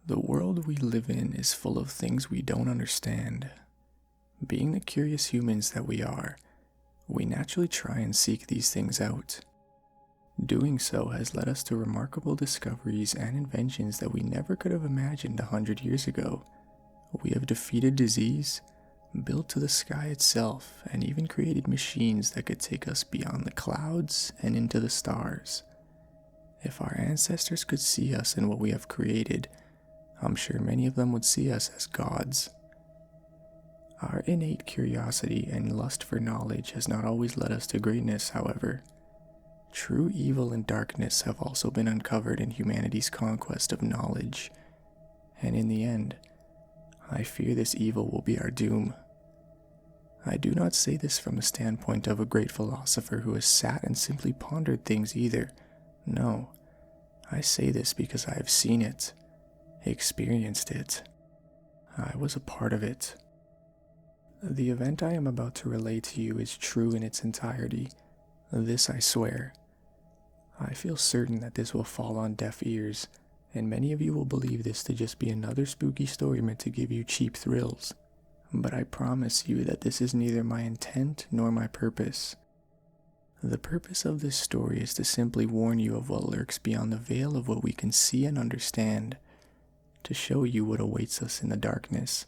The world we live in is full of things we don't understand. Being the curious humans that we are, we naturally try and seek these things out. Doing so has led us to remarkable discoveries and inventions that we never could have imagined 100 years ago. We have defeated disease, built to the sky itself, and even created machines that could take us beyond the clouds and into the stars. If our ancestors could see us in what we have created, I'm sure many of them would see us as gods. Our innate curiosity and lust for knowledge has not always led us to greatness, however. True evil and darkness have also been uncovered in humanity's conquest of knowledge, and in the end, I fear this evil will be our doom. I do not say this from the standpoint of a great philosopher who has sat and simply pondered things either. No, I say this because I have seen it, experienced it. I was a part of it. The event I am about to relate to you is true in its entirety. This I swear. I feel certain that this will fall on deaf ears, and many of you will believe this to just be another spooky story meant to give you cheap thrills. But I promise you that this is neither my intent nor my purpose. The purpose of this story is to simply warn you of what lurks beyond the veil of what we can see and understand, to show you what awaits us in the darkness,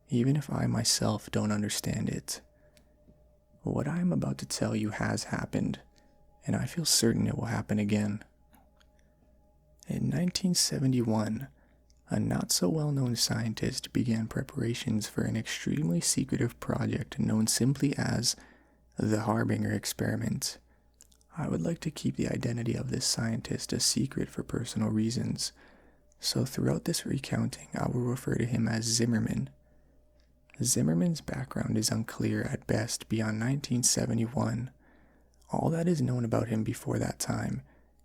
even if I myself don't understand it. What I am about to tell you has happened, and I feel certain it will happen again. In 1971, a not-so-well-known scientist began preparations for an extremely secretive project known simply as the Harbinger experiment. I would like to keep the identity of this scientist a secret for personal reasons, so throughout this recounting I will refer to him as Zimmermann. Zimmermann's background is unclear at best beyond 1971. All that is known about him before that time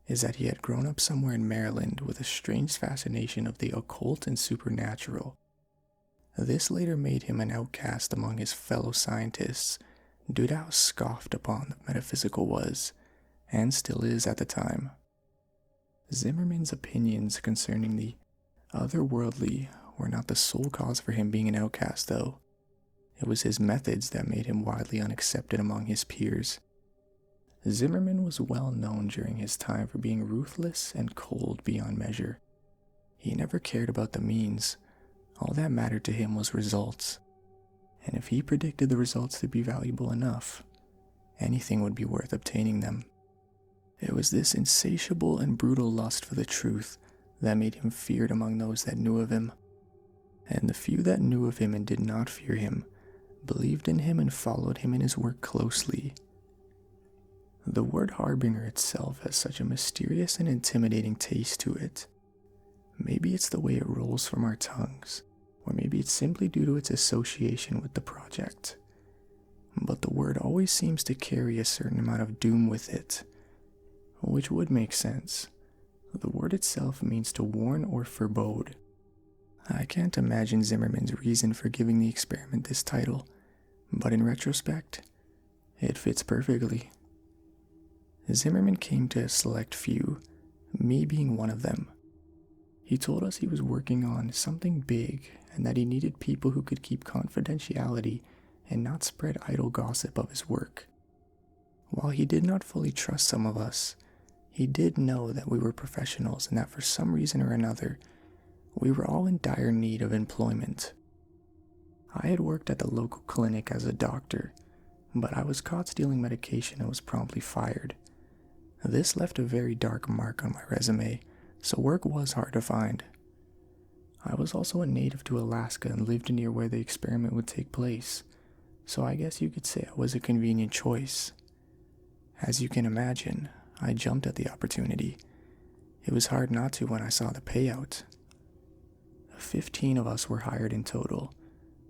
is that he had grown up somewhere in Maryland with a strange fascination of the occult and supernatural. This later made him an outcast among his fellow scientists due to how scoffed upon the metaphysical was, and still is at the time. Zimmermann's opinions concerning the otherworldly were not the sole cause for him being an outcast, though. It was his methods that made him widely unaccepted among his peers. Zimmermann was well known during his time for being ruthless and cold beyond measure. He never cared about the means. All that mattered to him was results. And if he predicted the results to be valuable enough, anything would be worth obtaining them. It was this insatiable and brutal lust for the truth that made him feared among those that knew of him. And the few that knew of him and did not fear him believed in him and followed him in his work closely. The word Harbinger itself has such a mysterious and intimidating taste to it. Maybe it's the way it rolls from our tongues, or maybe it's simply due to its association with the project. But the word always seems to carry a certain amount of doom with it, which would make sense. The word itself means to warn or forebode. I can't imagine Zimmermann's reason for giving the experiment this title, but in retrospect, it fits perfectly. Zimmermann came to a select few, me being one of them. He told us he was working on something big and that he needed people who could keep confidentiality and not spread idle gossip of his work. While he did not fully trust some of us, he did know that we were professionals and that for some reason or another, we were all in dire need of employment. I had worked at the local clinic as a doctor, but I was caught stealing medication and was promptly fired. This left a very dark mark on my resume, so work was hard to find. I was also a native to Alaska and lived near where the experiment would take place, so I guess you could say I was a convenient choice. As you can imagine, I jumped at the opportunity. It was hard not to when I saw the payout. 15 of us were hired in total.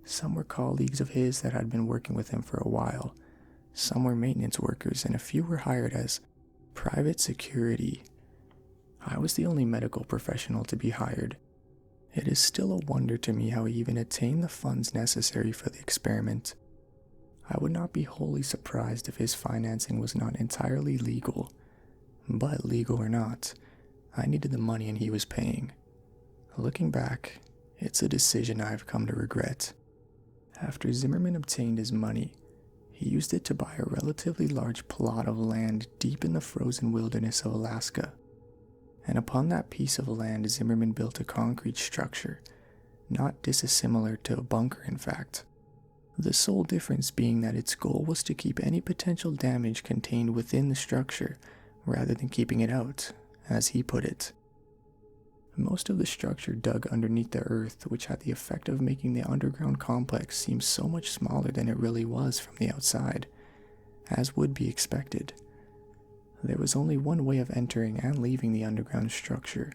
Some were colleagues of his that had been working with him for a while. Some were maintenance workers, and a few were hired as private security. I was the only medical professional to be hired. It is still a wonder to me how he even attained the funds necessary for the experiment. I would not be wholly surprised if his financing was not entirely legal. But legal or not, I needed the money and he was paying. Looking back, it's a decision I've come to regret. After Zimmerman obtained his money, he used it to buy a relatively large plot of land deep in the frozen wilderness of Alaska. And upon that piece of land, Zimmerman built a concrete structure, not dissimilar to a bunker in fact. The sole difference being that its goal was to keep any potential damage contained within the structure, rather than keeping it out, as he put it. Most of the structure dug underneath the earth, which had the effect of making the underground complex seem so much smaller than it really was from the outside, as would be expected. There was only one way of entering and leaving the underground structure,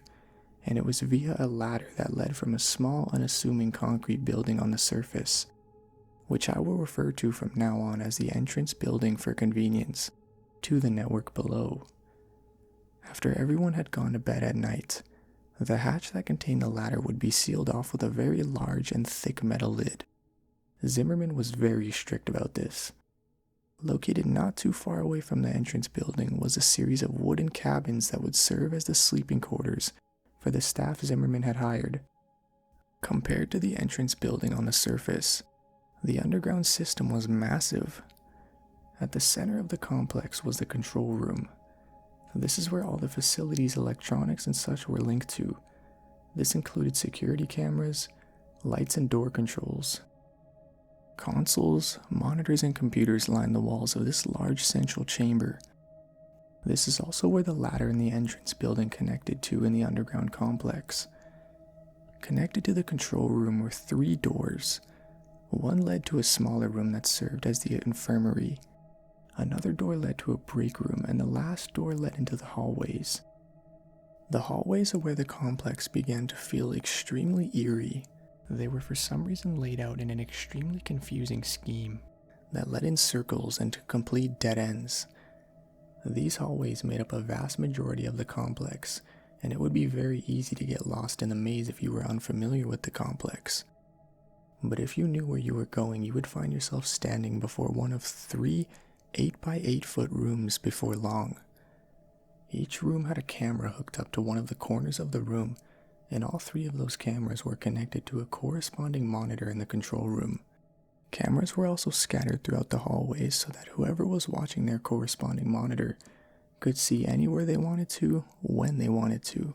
and it was via a ladder that led from a small, unassuming concrete building on the surface, which I will refer to from now on as the entrance building for convenience, to the network below. After everyone had gone to bed at night, the hatch that contained the ladder would be sealed off with a very large and thick metal lid. Zimmerman was very strict about this. Located not too far away from the entrance building was a series of wooden cabins that would serve as the sleeping quarters for the staff Zimmerman had hired. Compared to the entrance building on the surface, the underground system was massive. At the center of the complex was the control room. This is where all the facilities, electronics, and such were linked to. This included security cameras, lights and door controls. Consoles, monitors, and computers lined the walls of this large central chamber. This is also where the ladder in the entrance building connected to in the underground complex. Connected to the control room were 3 doors. One led to a smaller room that served as the infirmary. Another door led to a break room, and the last door led into the hallways. The hallways are where the complex began to feel extremely eerie. They were for some reason laid out in an extremely confusing scheme that led in circles and to complete dead ends. These hallways made up a vast majority of the complex, and it would be very easy to get lost in the maze if you were unfamiliar with the complex. But if you knew where you were going, you would find yourself standing before one of 3 8-by-8-foot rooms before long. Each room had a camera hooked up to one of the corners of the room, and all 3 of those cameras were connected to a corresponding monitor in the control room. Cameras were also scattered throughout the hallways so that whoever was watching their corresponding monitor could see anywhere they wanted to, when they wanted to.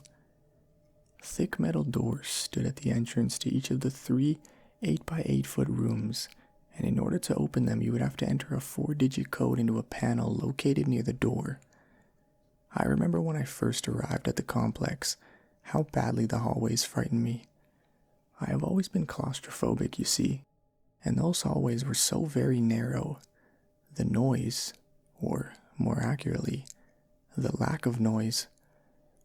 Thick metal doors stood at the entrance to each of the 3 8-by-8-foot rooms, and in order to open them you would have to enter a 4-digit code into a panel located near the door. I remember when I first arrived at the complex, how badly the hallways frightened me. I have always been claustrophobic, you see, and those hallways were so very narrow. The noise, or more accurately, the lack of noise,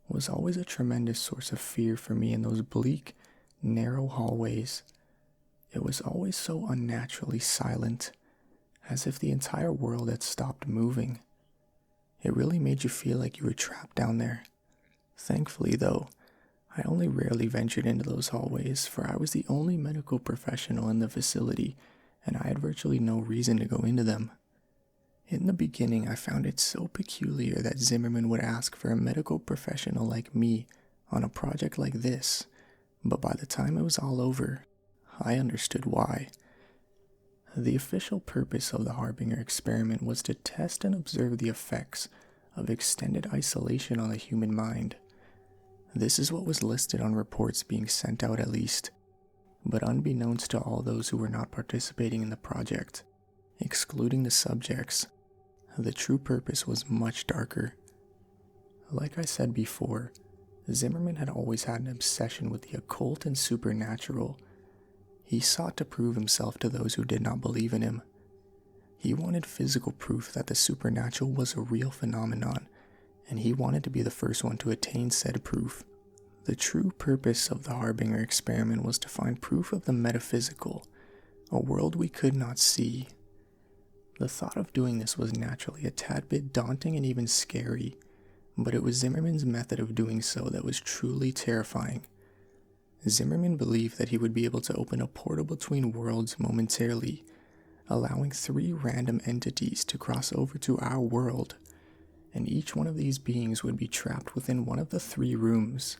was always a tremendous source of fear for me in those bleak, narrow hallways. It was always so unnaturally silent, as if the entire world had stopped moving. It really made you feel like you were trapped down there. Thankfully, though, I only rarely ventured into those hallways, for I was the only medical professional in the facility, and I had virtually no reason to go into them. In the beginning, I found it so peculiar that Zimmerman would ask for a medical professional like me on a project like this, but by the time it was all over, I understood why. The official purpose of the Harbinger experiment was to test and observe the effects of extended isolation on the human mind. This is what was listed on reports being sent out at least, but unbeknownst to all those who were not participating in the project, excluding the subjects, the true purpose was much darker. Like I said before, Zimmerman had always had an obsession with the occult and supernatural. He sought to prove himself to those who did not believe in him. He wanted physical proof that the supernatural was a real phenomenon, and he wanted to be the first one to attain said proof. The true purpose of the Harbinger experiment was to find proof of the metaphysical, a world we could not see. The thought of doing this was naturally a tad bit daunting and even scary, but it was Zimmerman's method of doing so that was truly terrifying. Zimmerman believed that he would be able to open a portal between worlds momentarily, allowing 3 random entities to cross over to our world, and each one of these beings would be trapped within one of the 3 rooms.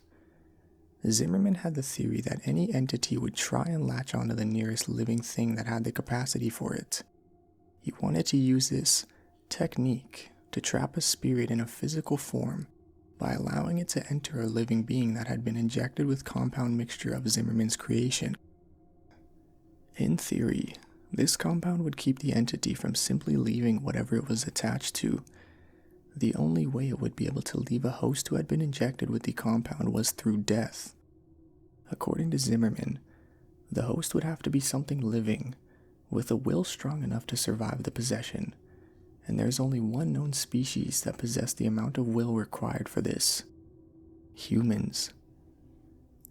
Zimmerman had the theory that any entity would try and latch onto the nearest living thing that had the capacity for it. He wanted to use this technique to trap a spirit in a physical form by allowing it to enter a living being that had been injected with compound mixture of Zimmerman's creation. In theory, this compound would keep the entity from simply leaving whatever it was attached to. The only way it would be able to leave a host who had been injected with the compound was through death. According to Zimmerman, the host would have to be something living, with a will strong enough to survive the possession, and there's only one known species that possess the amount of will required for this: humans.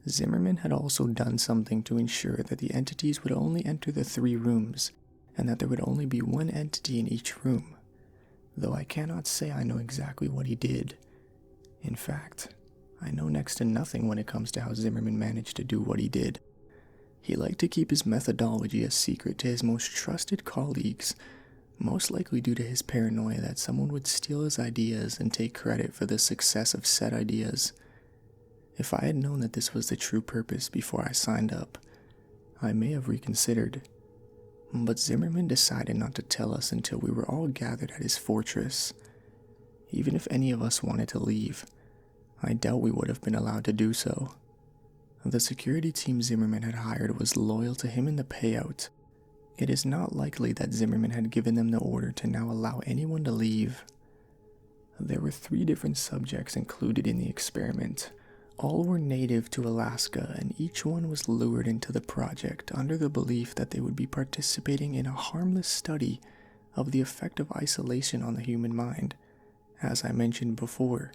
Zimmerman had also done something to ensure that the entities would only enter the 3 rooms, and that there would only be one entity in each room, though I cannot say I know exactly what he did. In fact, I know next to nothing when it comes to how Zimmerman managed to do what he did. He liked to keep his methodology a secret to his most trusted colleagues, most likely due to his paranoia that someone would steal his ideas and take credit for the success of said ideas. If I had known that this was the true purpose before I signed up, I may have reconsidered. But Zimmerman decided not to tell us until we were all gathered at his fortress. Even if any of us wanted to leave, I doubt we would have been allowed to do so. The security team Zimmerman had hired was loyal to him in the payout. It is not likely that Zimmerman had given them the order to now allow anyone to leave. There were 3 different subjects included in the experiment. All were native to Alaska, and each one was lured into the project under the belief that they would be participating in a harmless study of the effect of isolation on the human mind, as I mentioned before,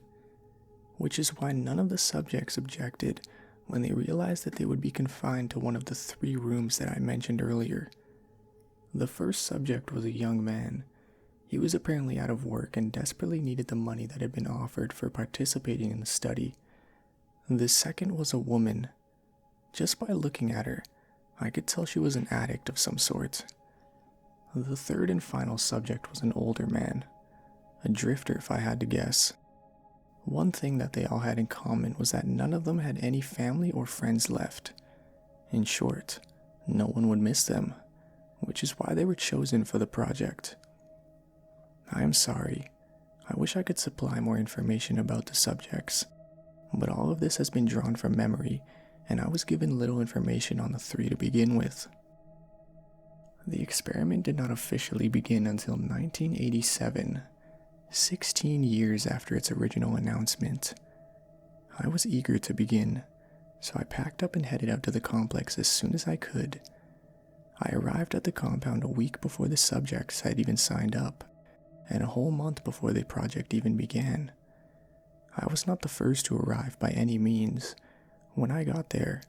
which is why none of the subjects objected when they realized that they would be confined to one of the 3 rooms that I mentioned earlier. The first subject was a young man. He was apparently out of work and desperately needed the money that had been offered for participating in the study. The second was a woman. Just by looking at her, I could tell she was an addict of some sort. The third and final subject was an older man, a drifter if I had to guess. One thing that they all had in common was that none of them had any family or friends left. In short, no one would miss them, which is why they were chosen for the project. I am sorry. I wish I could supply more information about the subjects, but all of this has been drawn from memory, and I was given little information on the 3 to begin with. The experiment did not officially begin until 1987, 16 years after its original announcement. I was eager to begin, so I packed up and headed out to the complex as soon as I could. I arrived at the compound a week before the subjects had even signed up, and a whole month before the project even began. I was not the first to arrive by any means. When I got there,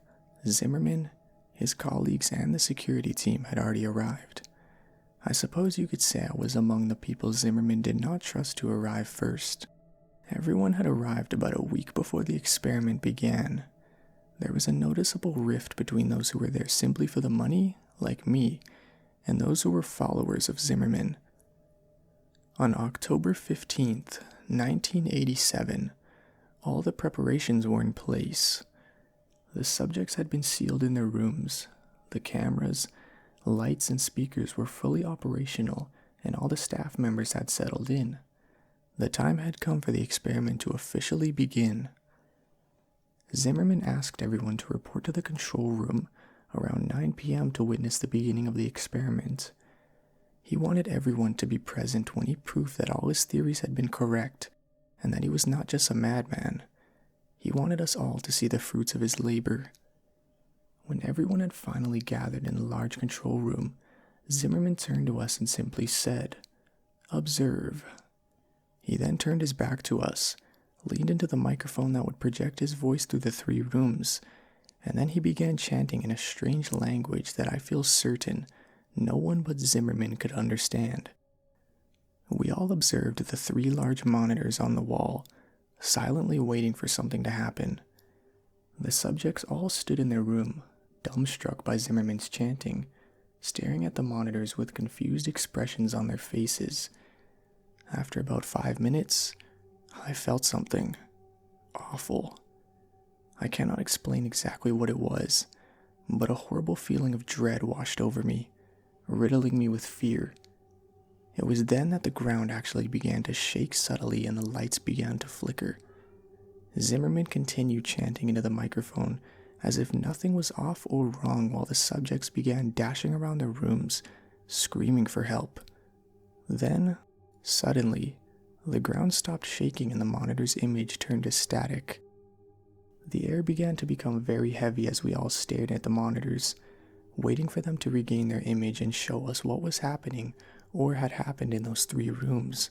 Zimmerman, his colleagues, and the security team had already arrived. I suppose you could say I was among the people Zimmerman did not trust to arrive first. Everyone had arrived about a week before the experiment began. There was a noticeable rift between those who were there simply for the money, like me, and those who were followers of Zimmerman. On October 15th, 1987, all the preparations were in place. The subjects had been sealed in their rooms. The cameras, lights, and speakers were fully operational, and all the staff members had settled in. The time had come for the experiment to officially begin. Zimmerman asked everyone to report to the control room around 9 p.m. to witness the beginning of the experiment. He wanted everyone to be present when he proved that all his theories had been correct, and that he was not just a madman. He wanted us all to see the fruits of his labor. When everyone had finally gathered in the large control room, Zimmerman turned to us and simply said, "Observe." He then turned his back to us, leaned into the microphone that would project his voice through the 3 rooms, and then he began chanting in a strange language that I feel certain no one but Zimmerman could understand. We all observed the 3 large monitors on the wall, silently waiting for something to happen. The subjects all stood in their room, dumbstruck by Zimmerman's chanting, staring at the monitors with confused expressions on their faces. After about 5 minutes, I felt something awful. I cannot explain exactly what it was, but a horrible feeling of dread washed over me, riddling me with fear. It was then that the ground actually began to shake subtly and the lights began to flicker. Zimmerman continued chanting into the microphone as if nothing was off or wrong while the subjects began dashing around their rooms, screaming for help. Then, suddenly, the ground stopped shaking and the monitor's image turned to static. The air began to become very heavy as we all stared at the monitors, waiting for them to regain their image and show us what was happening or had happened in those 3 rooms.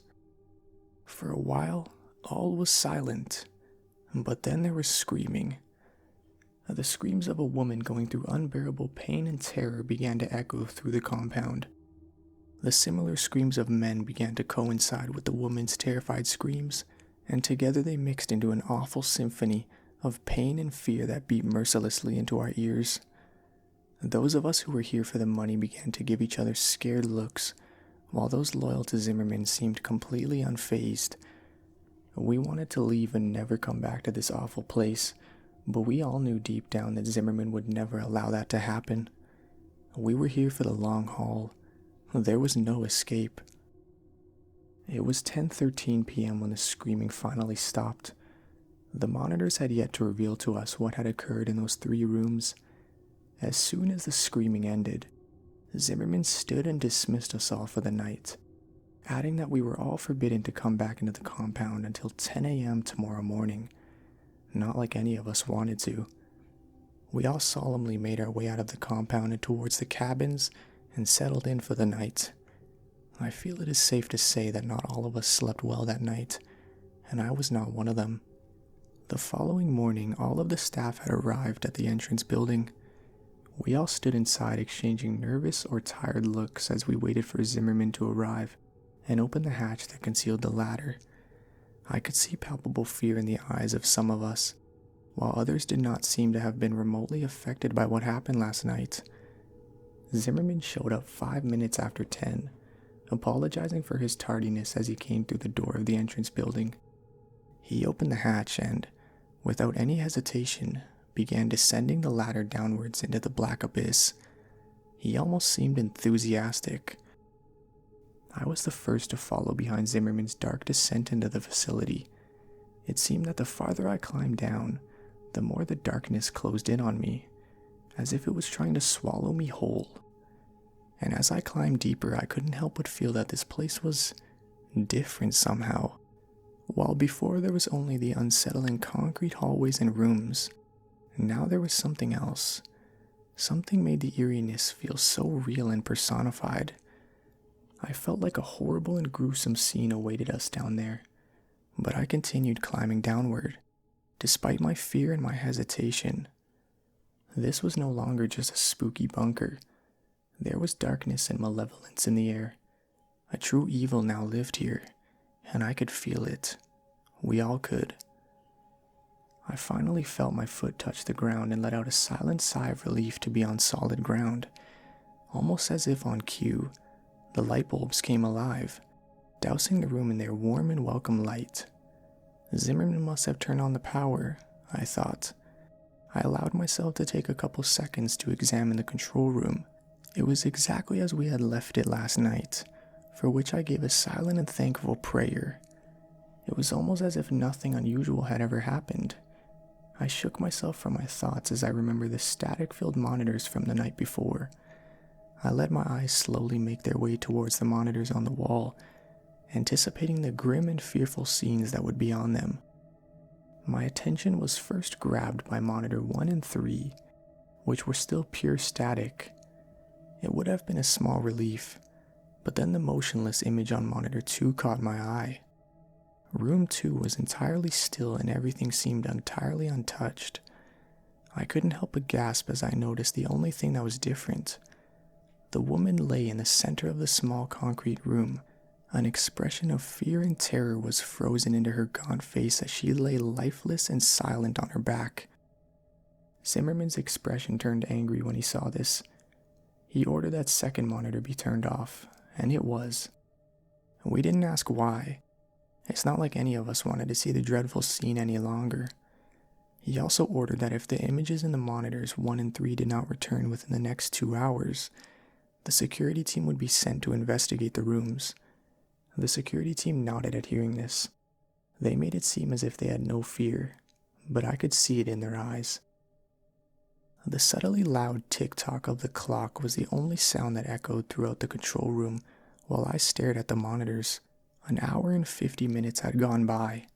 For a while, all was silent, but then there was screaming. The screams of a woman going through unbearable pain and terror began to echo through the compound. The similar screams of men began to coincide with the woman's terrified screams, and together they mixed into an awful symphony of pain and fear that beat mercilessly into our ears. Those of us who were here for the money began to give each other scared looks, while those loyal to Zimmerman seemed completely unfazed. We wanted to leave and never come back to this awful place, but we all knew deep down that Zimmerman would never allow that to happen. We were here for the long haul. There was no escape. It was 10:13 p.m. when the screaming finally stopped. The monitors had yet to reveal to us what had occurred in those 3 rooms. As soon as the screaming ended, Zimmerman stood and dismissed us all for the night, adding that we were all forbidden to come back into the compound until 10 a.m. tomorrow morning. Not like any of us wanted to. We all solemnly made our way out of the compound and towards the cabins and settled in for the night. I feel it is safe to say that not all of us slept well that night, and I was not one of them. The following morning, all of the staff had arrived at the entrance building. We all stood inside exchanging nervous or tired looks as we waited for Zimmerman to arrive and open the hatch that concealed the ladder. I could see palpable fear in the eyes of some of us, while others did not seem to have been remotely affected by what happened last night. Zimmerman showed up 5 minutes after 10, apologizing for his tardiness as he came through the door of the entrance building. He opened the hatch and, without any hesitation, began descending the ladder downwards into the black abyss. He almost seemed enthusiastic. I was the first to follow behind Zimmerman's dark descent into the facility. It seemed that the farther I climbed down, the more the darkness closed in on me, as if it was trying to swallow me whole. And as I climbed deeper, I couldn't help but feel that this place was different somehow. While before there was only the unsettling concrete hallways and rooms, now there was something else. Something made the eeriness feel so real and personified. I felt like a horrible and gruesome scene awaited us down there, but I continued climbing downward, despite my fear and my hesitation. This was no longer just a spooky bunker. There was darkness and malevolence in the air. A true evil now lived here, and I could feel it. We all could. I finally felt my foot touch the ground and let out a silent sigh of relief to be on solid ground. Almost as if on cue, the light bulbs came alive, dousing the room in their warm and welcome light. Zimmerman must have turned on the power, I thought. I allowed myself to take a couple seconds to examine the control room. It was exactly as we had left it last night, for which I gave a silent and thankful prayer. It was almost as if nothing unusual had ever happened. I shook myself from my thoughts as I remembered the static-filled monitors from the night before. I let my eyes slowly make their way towards the monitors on the wall, anticipating the grim and fearful scenes that would be on them. My attention was first grabbed by monitor 1 and 3, which were still pure static. It would have been a small relief, but then the motionless image on monitor 2 caught my eye. Room 2 was entirely still and everything seemed entirely untouched. I couldn't help but gasp as I noticed the only thing that was different. The woman lay in the center of the small concrete room. An expression of fear and terror was frozen into her gaunt face as she lay lifeless and silent on her back. Zimmerman's expression turned angry when he saw this. He ordered that second monitor be turned off, and it was. We didn't ask why. It's not like any of us wanted to see the dreadful scene any longer. He also ordered that if the images in the monitors 1 and 3 did not return within the next 2 hours, the security team would be sent to investigate the rooms. The security team nodded at hearing this. They made it seem as if they had no fear, but I could see it in their eyes. The subtly loud tick-tock of the clock was the only sound that echoed throughout the control room while I stared at the monitors. An hour and 50 minutes had gone by,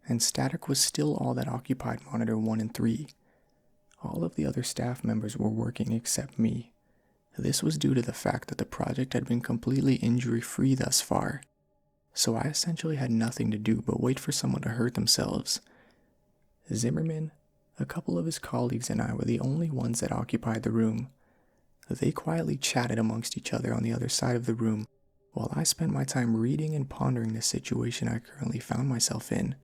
and static was still all that occupied monitor 1 and 3. All of the other staff members were working except me. This was due to the fact that the project had been completely injury-free thus far, so I essentially had nothing to do but wait for someone to hurt themselves. Zimmerman, a couple of his colleagues, and I were the only ones that occupied the room. They quietly chatted amongst each other on the other side of the room, while I spent my time reading and pondering the situation I currently found myself in.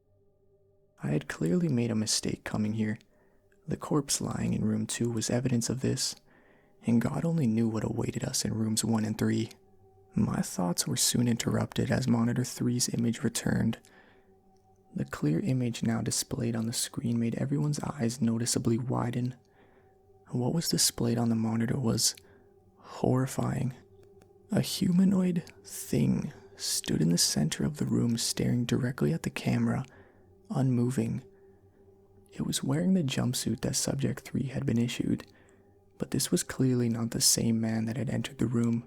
I had clearly made a mistake coming here. The corpse lying in room 2 was evidence of this, and God only knew what awaited us in rooms 1 and 3. My thoughts were soon interrupted as monitor 3's image returned. The clear image now displayed on the screen made everyone's eyes noticeably widen. What was displayed on the monitor was horrifying. A humanoid thing stood in the center of the room staring directly at the camera, unmoving. It was wearing the jumpsuit that Subject 3 had been issued, but this was clearly not the same man that had entered the room.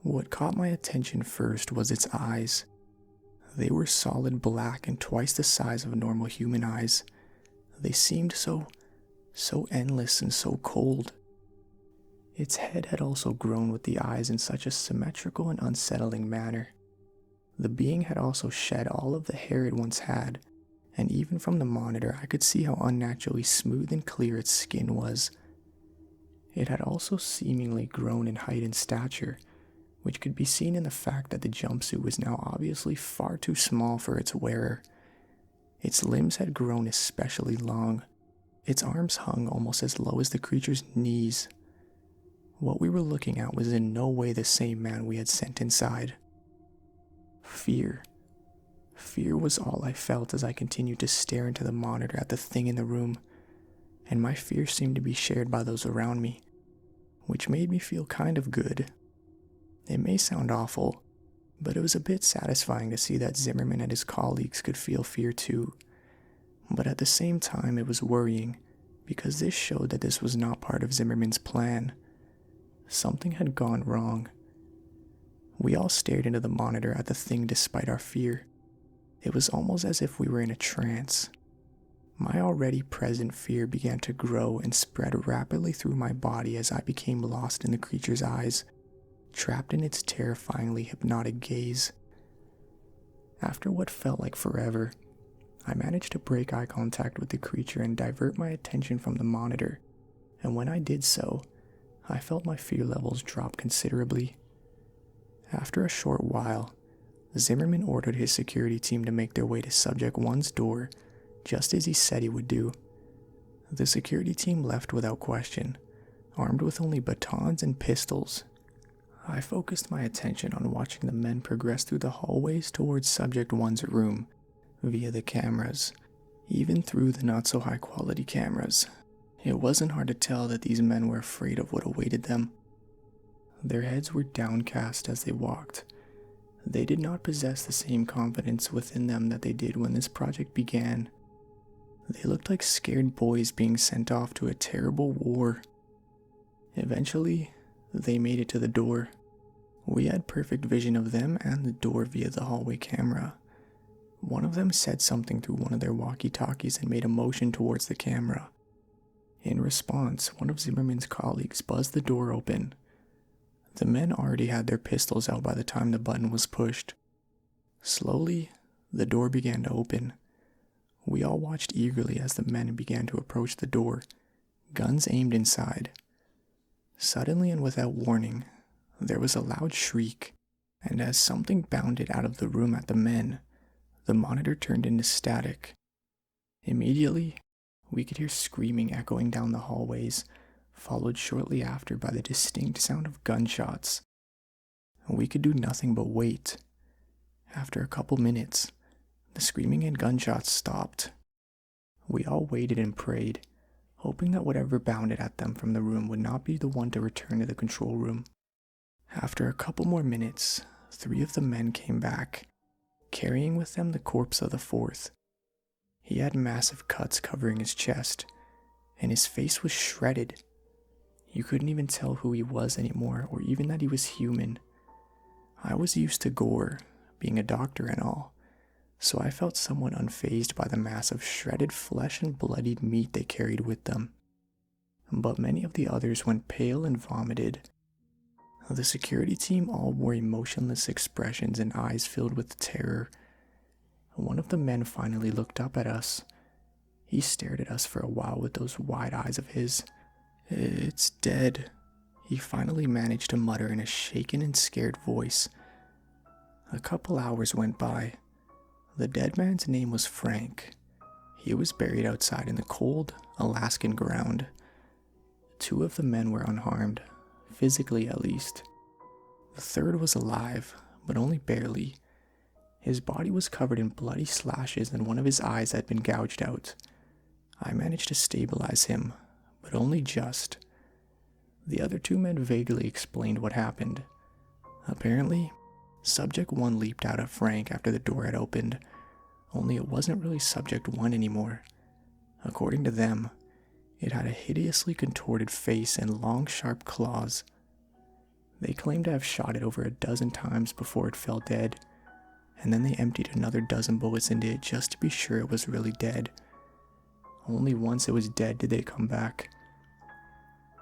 What caught my attention first was its eyes. They were solid black and twice the size of normal human eyes. They seemed so endless and so cold. Its head had also grown with the eyes in such a symmetrical and unsettling manner. The being had also shed all of the hair it once had, and even from the monitor I could see how unnaturally smooth and clear its skin was. It had also seemingly grown in height and stature, which could be seen in the fact that the jumpsuit was now obviously far too small for its wearer. Its limbs had grown especially long. Its arms hung almost as low as the creature's knees. What we were looking at was in no way the same man we had sent inside. Fear. Fear was all I felt as I continued to stare into the monitor at the thing in the room, and my fear seemed to be shared by those around me, which made me feel kind of good. It may sound awful, but it was a bit satisfying to see that Zimmerman and his colleagues could feel fear too. But at the same time, it was worrying, because this showed that this was not part of Zimmerman's plan. Something had gone wrong. We all stared into the monitor at the thing despite our fear. It was almost as if we were in a trance. My already present fear began to grow and spread rapidly through my body as I became lost in the creature's eyes, trapped in its terrifyingly hypnotic gaze. After what felt like forever, I managed to break eye contact with the creature and divert my attention from the monitor, and when I did so, I felt my fear levels drop considerably. After a short while, Zimmerman ordered his security team to make their way to Subject 1's door, just as he said he would do. The security team left without question, armed with only batons and pistols. I focused my attention on watching the men progress through the hallways towards Subject 1's room, via the cameras, even through the not-so-high-quality cameras. It wasn't hard to tell that these men were afraid of what awaited them. Their heads were downcast as they walked. They did not possess the same confidence within them that they did when this project began. They looked like scared boys being sent off to a terrible war. Eventually, they made it to the door. We had perfect vision of them and the door via the hallway camera. One of them said something through one of their walkie-talkies and made a motion towards the camera. In response, one of Zimmerman's colleagues buzzed the door open. The men already had their pistols out by the time the button was pushed. Slowly, the door began to open. We all watched eagerly as the men began to approach the door, guns aimed inside. Suddenly and without warning, there was a loud shriek, and as something bounded out of the room at the men, the monitor turned into static. Immediately, we could hear screaming echoing down the hallways, followed shortly after by the distinct sound of gunshots. We could do nothing but wait. After a couple minutes, the screaming and gunshots stopped. We all waited and prayed, hoping that whatever bounded at them from the room would not be the one to return to the control room. After a couple more minutes, 3 of the men came back, carrying with them the corpse of the 4th. He had massive cuts covering his chest, and his face was shredded. You couldn't even tell who he was anymore, or even that he was human. I was used to gore, being a doctor and all, so I felt somewhat unfazed by the mass of shredded flesh and bloodied meat they carried with them. But many of the others went pale and vomited. The security team all wore emotionless expressions and eyes filled with terror. One of the men finally looked up at us. He stared at us for a while with those wide eyes of his. "It's dead," he finally managed to mutter in a shaken and scared voice. A couple hours went by. The dead man's name was Frank. He was buried outside in the cold, Alaskan ground. 2 of the men were unharmed, physically at least. The 3rd was alive, but only barely. His body was covered in bloody slashes and one of his eyes had been gouged out. I managed to stabilize him, but only just. The other 2 men vaguely explained what happened. Apparently, Subject 1 leaped out at Frank after the door had opened, only it wasn't really Subject 1 anymore. According to them, it had a hideously contorted face and long, sharp claws. They claimed to have shot it over a dozen times before it fell dead, and then they emptied another dozen bullets into it just to be sure it was really dead. Only once it was dead did they come back.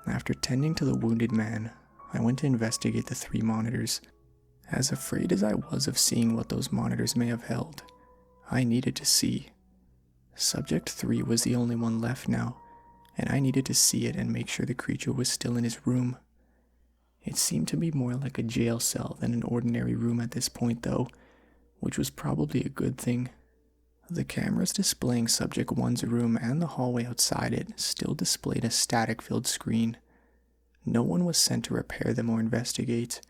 After tending to the wounded man, I went to investigate the 3 monitors. As afraid as I was of seeing what those monitors may have held, I needed to see. Subject 3 was the only one left now, and I needed to see it and make sure the creature was still in his room. It seemed to be more like a jail cell than an ordinary room at this point though, which was probably a good thing. The cameras displaying Subject 1's room and the hallway outside it still displayed a static-filled screen. No one was sent to repair them or investigate.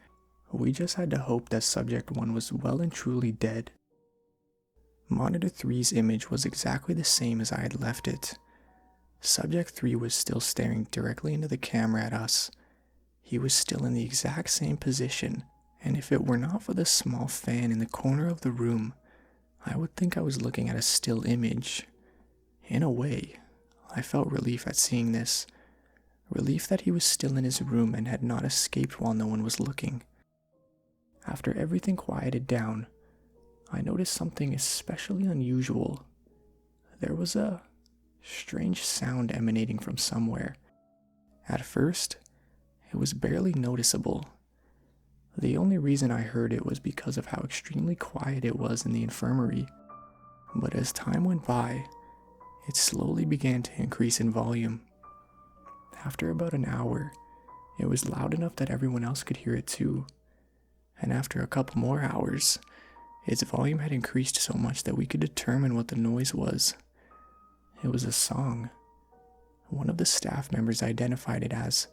We just had to hope that Subject 1 was well and truly dead. Monitor 3's image was exactly the same as I had left it. Subject 3 was still staring directly into the camera at us. He was still in the exact same position, and if it were not for the small fan in the corner of the room, I would think I was looking at a still image. In a way, I felt relief at seeing this. Relief that he was still in his room and had not escaped while no one was looking. After everything quieted down, I noticed something especially unusual. There was a strange sound emanating from somewhere. At first, it was barely noticeable. The only reason I heard it was because of how extremely quiet it was in the infirmary. But as time went by, it slowly began to increase in volume. After about an hour, it was loud enough that everyone else could hear it too. And after a couple more hours, its volume had increased so much that we could determine what the noise was. It was a song. One of the staff members identified it as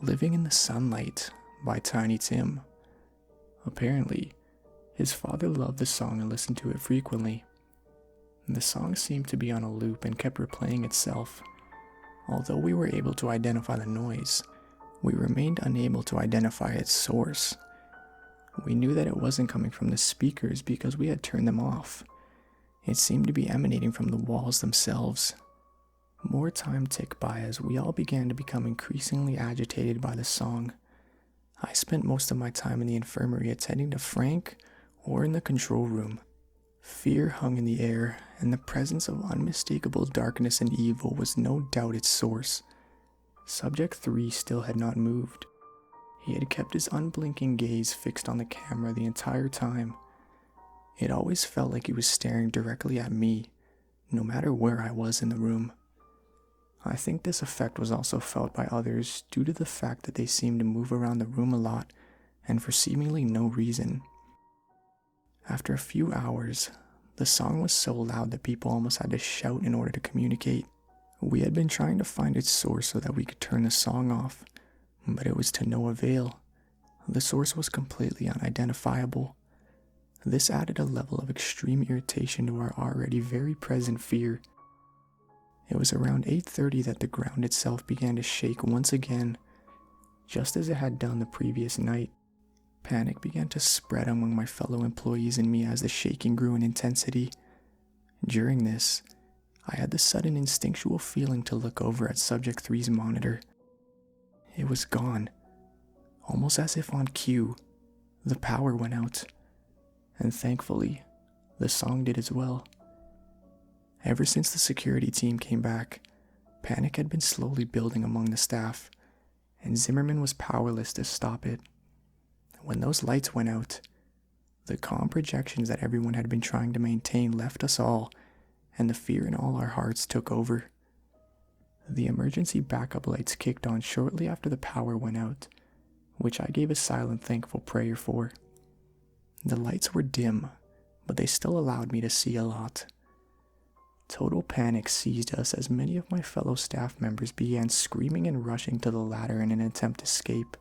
"Living in the Sunlight" by Tiny Tim. Apparently, his father loved the song and listened to it frequently. The song seemed to be on a loop and kept replaying itself. Although we were able to identify the noise, we remained unable to identify its source. We knew that it wasn't coming from the speakers because we had turned them off. It seemed to be emanating from the walls themselves. More time ticked by as we all began to become increasingly agitated by the song. I spent most of my time in the infirmary attending to Frank or in the control room. Fear hung in the air, and the presence of unmistakable darkness and evil was no doubt its source. Subject 3 still had not moved. He had kept his unblinking gaze fixed on the camera the entire time. It always felt like he was staring directly at me, no matter where I was in the room. I think this effect was also felt by others due to the fact that they seemed to move around the room a lot and for seemingly no reason. After a few hours, the song was so loud that people almost had to shout in order to communicate. We had been trying to find its source so that we could turn the song off, but it was to no avail. The source was completely unidentifiable. This added a level of extreme irritation to our already very present fear. It was around 8:30 that the ground itself began to shake once again, just as it had done the previous night. Panic began to spread among my fellow employees and me as the shaking grew in intensity. During this, I had the sudden instinctual feeling to look over at Subject 3's monitor. It was gone, almost as if on cue. The power went out, and thankfully, the song did as well. Ever since the security team came back, panic had been slowly building among the staff, and Zimmerman was powerless to stop it. When those lights went out, the calm projections that everyone had been trying to maintain left us all, and the fear in all our hearts took over. The emergency backup lights kicked on shortly after the power went out, which I gave a silent, thankful prayer for. The lights were dim, but they still allowed me to see a lot. Total panic seized us as many of my fellow staff members began screaming and rushing to the ladder in an attempt to escape.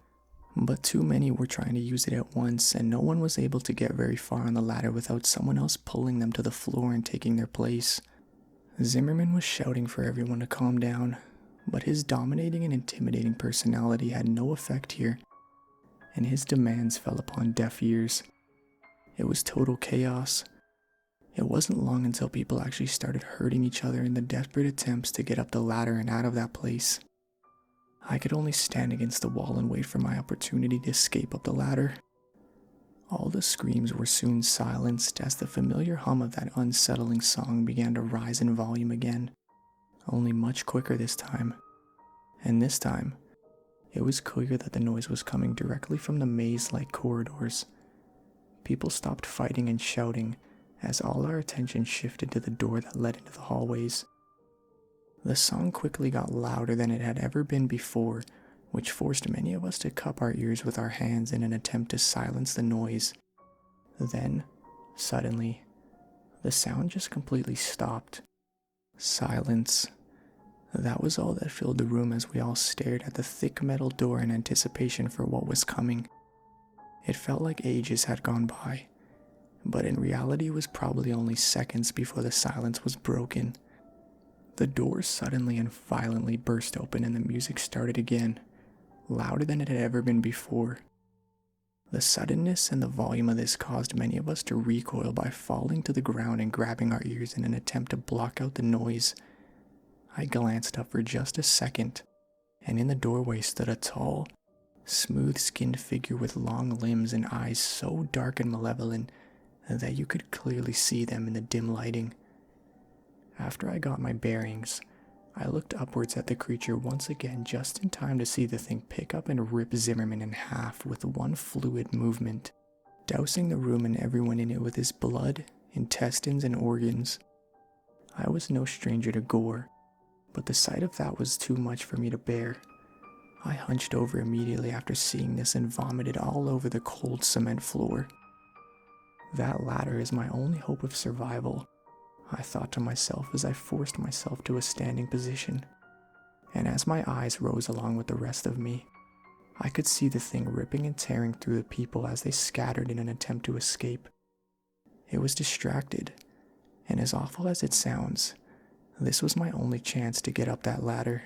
But too many were trying to use it at once, and no one was able to get very far on the ladder without someone else pulling them to the floor and taking their place. Zimmerman was shouting for everyone to calm down, but his dominating and intimidating personality had no effect here, and his demands fell upon deaf ears. It was total chaos. It wasn't long until people actually started hurting each other in the desperate attempts to get up the ladder and out of that place. I could only stand against the wall and wait for my opportunity to escape up the ladder. All the screams were soon silenced as the familiar hum of that unsettling song began to rise in volume again, only much quicker this time. And this time, it was clear that the noise was coming directly from the maze-like corridors. People stopped fighting and shouting as all our attention shifted to the door that led into the hallways. The song quickly got louder than it had ever been before, which forced many of us to cup our ears with our hands in an attempt to silence the noise. Then, suddenly, the sound just completely stopped. Silence. That was all that filled the room as we all stared at the thick metal door in anticipation for what was coming. It felt like ages had gone by, but in reality it was probably only seconds before the silence was broken. The door suddenly and violently burst open and the music started again, louder than it had ever been before. The suddenness and the volume of this caused many of us to recoil by falling to the ground and grabbing our ears in an attempt to block out the noise. I glanced up for just a second, and in the doorway stood a tall, smooth-skinned figure with long limbs and eyes so dark and malevolent that you could clearly see them in the dim lighting. After I got my bearings, I looked upwards at the creature once again just in time to see the thing pick up and rip Zimmerman in half with one fluid movement, dousing the room and everyone in it with his blood, intestines, and organs. I was no stranger to gore, but the sight of that was too much for me to bear. I hunched over immediately after seeing this and vomited all over the cold cement floor. That ladder is my only hope of survival, I thought to myself as I forced myself to a standing position. And as my eyes rose along with the rest of me, I could see the thing ripping and tearing through the people as they scattered in an attempt to escape. It was distracted, and as awful as it sounds, this was my only chance to get up that ladder.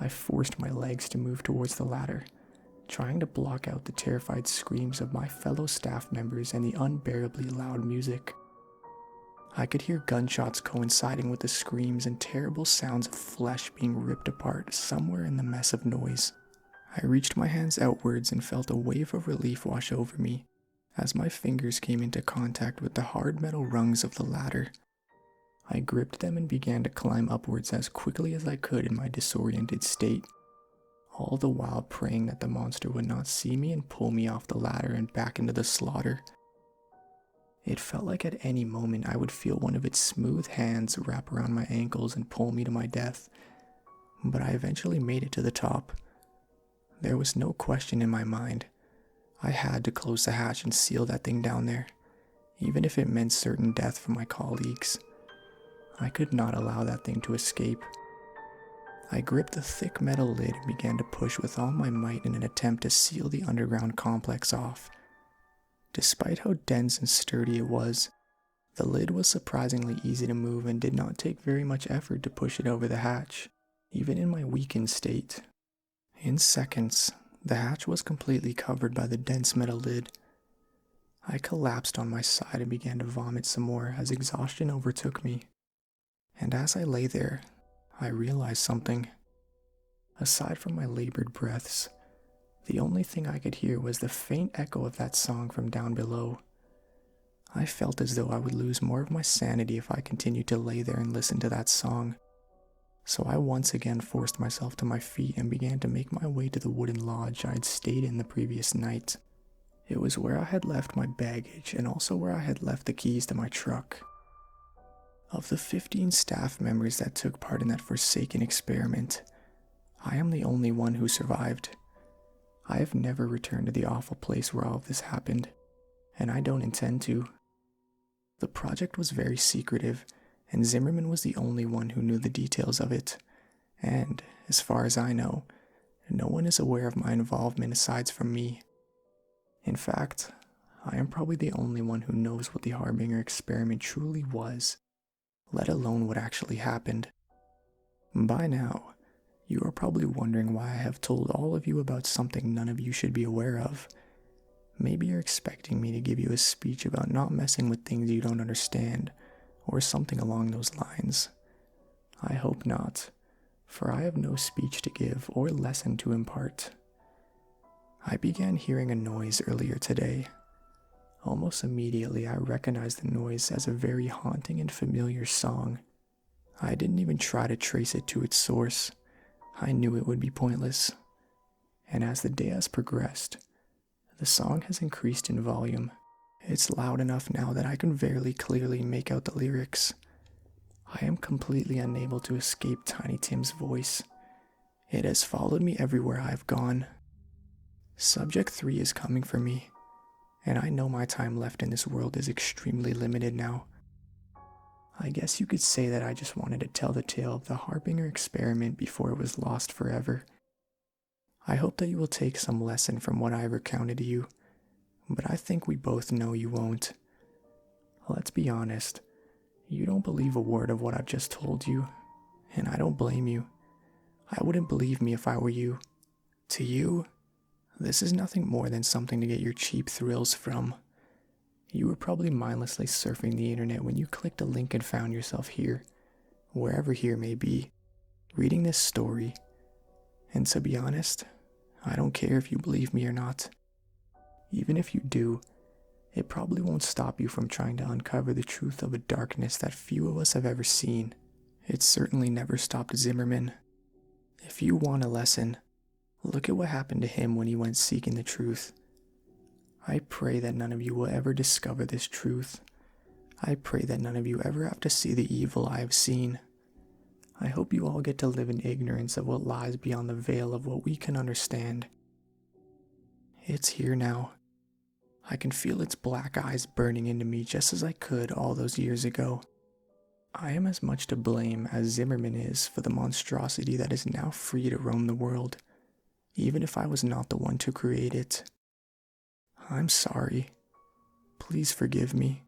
I forced my legs to move towards the ladder, trying to block out the terrified screams of my fellow staff members and the unbearably loud music. I could hear gunshots coinciding with the screams and terrible sounds of flesh being ripped apart somewhere in the mess of noise. I reached my hands outwards and felt a wave of relief wash over me as my fingers came into contact with the hard metal rungs of the ladder. I gripped them and began to climb upwards as quickly as I could in my disoriented state, all the while praying that the monster would not see me and pull me off the ladder and back into the slaughter. It felt like at any moment I would feel one of its smooth hands wrap around my ankles and pull me to my death, but I eventually made it to the top. There was no question in my mind. I had to close the hatch and seal that thing down there, even if it meant certain death for my colleagues. I could not allow that thing to escape. I gripped the thick metal lid and began to push with all my might in an attempt to seal the underground complex off. Despite how dense and sturdy it was, The lid was surprisingly easy to move and did not take very much effort to push it over the hatch, even in my weakened state. In seconds, the hatch was completely covered by the dense metal lid. I collapsed on my side and began to vomit some more as exhaustion overtook me. And as I lay there, I realized something. Aside from my labored breaths, the only thing I could hear was the faint echo of that song from down below. I felt as though I would lose more of my sanity if I continued to lay there and listen to that song. So I once again forced myself to my feet and began to make my way to the wooden lodge I had stayed in the previous night. It was where I had left my baggage and also where I had left the keys to my truck. Of the 15 staff members that took part in that forsaken experiment, I am the only one who survived. I have never returned to the awful place where all of this happened, and I don't intend to. The project was very secretive, and Zimmerman was the only one who knew the details of it, and, as far as I know, no one is aware of my involvement aside from me. In fact, I am probably the only one who knows what the Harbinger experiment truly was, let alone what actually happened. By now, you are probably wondering why I have told all of you about something none of you should be aware of. Maybe you're expecting me to give you a speech about not messing with things you don't understand, or something along those lines. I hope not, for I have no speech to give or lesson to impart. I began hearing a noise earlier today. Almost immediately I recognized the noise as a very haunting and familiar song. I didn't even try to trace it to its source. I knew it would be pointless. And as the day has progressed, the song has increased in volume. It's loud enough now that I can very clearly make out the lyrics. I am completely unable to escape Tiny Tim's voice. It has followed me everywhere I have gone. Subject 3 is coming for me, and I know my time left in this world is extremely limited now. I guess you could say that I just wanted to tell the tale of the Harbinger experiment before it was lost forever. I hope that you will take some lesson from what I recounted to you, but I think we both know you won't. Let's be honest, you don't believe a word of what I've just told you, and I don't blame you. I wouldn't believe me if I were you. To you, this is nothing more than something to get your cheap thrills from. You were probably mindlessly surfing the internet when you clicked a link and found yourself here, wherever here may be, reading this story. And to be honest, I don't care if you believe me or not. Even if you do, it probably won't stop you from trying to uncover the truth of a darkness that few of us have ever seen. It certainly never stopped Zimmerman. If you want a lesson, look at what happened to him when he went seeking the truth. I pray that none of you will ever discover this truth. I pray that none of you ever have to see the evil I have seen. I hope you all get to live in ignorance of what lies beyond the veil of what we can understand. It's here now. I can feel its black eyes burning into me just as I could all those years ago. I am as much to blame as Zimmerman is for the monstrosity that is now free to roam the world, even if I was not the one to create it. I'm sorry. Please forgive me.